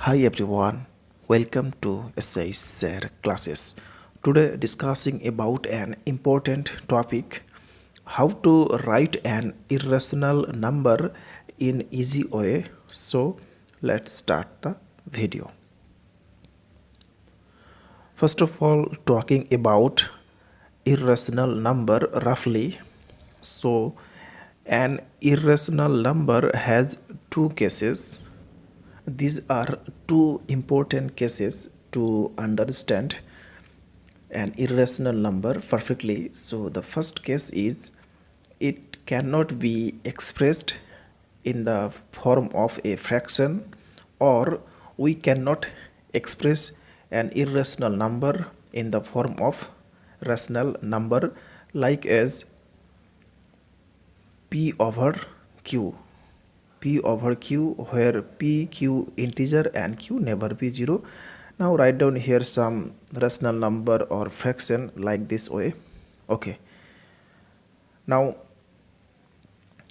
Hi everyone, welcome to shsirclasses. Today discussing about an important topic, how to write an irrational number in easy way. So let's start the video. First of all, talking about irrational number roughly. So an irrational number has two cases. These are two important cases to understand an irrational number perfectly. So the first case is it cannot be expressed in the form of a fraction, or we cannot express an irrational number in the form of rational number, like as p over q. P over q, where p, q integer and q never be 0. Now write down here some rational number or fraction like this way. Okay. Now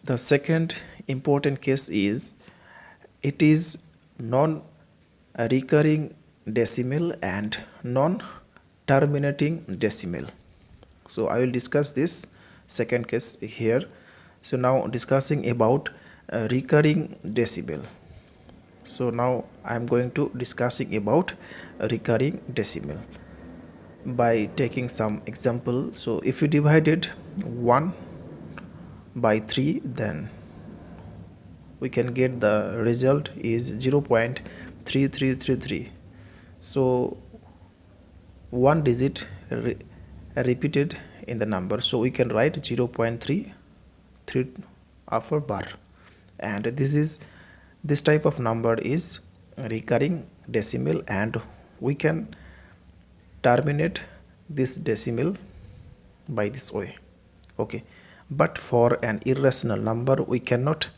the second important case is it is non-recurring decimal and non-terminating decimal. So I will discuss this second case here. So now discussing about recurring decimal. So now I am going to discussing about recurring decimal by taking some example. So if you divided 1 by 3, then we can get the result is 0.3333. so one digit repeated in the number, so we can write 0.33 after bar, and this type of number is recurring decimal, and we can terminate this decimal by this way. Okay, but for an irrational number we cannot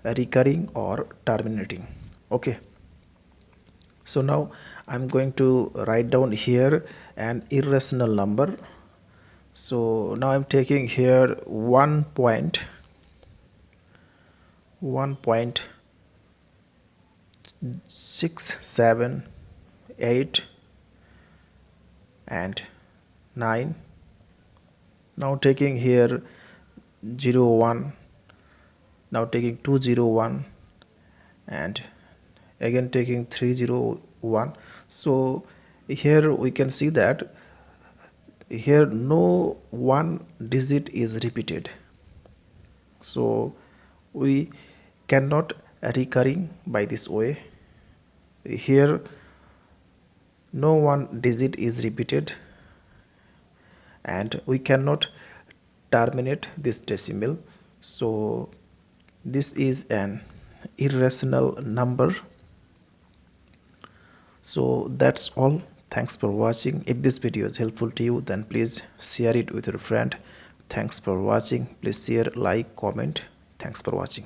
recurring or terminating. Okay, so now I'm going to write down here an irrational number. So now I'm taking here 1.678 and 9. Now taking here 01, now taking 201 and again taking 301. So here we can see that here no one digit is repeated, so we cannot recurring by this way. Here no one digit is repeated and we cannot terminate this decimal, so this is an irrational number. So that's all. Thanks for watching. If this video is helpful to you, then please share it with your friend. Thanks for watching. Please share, like, comment. Thanks for watching.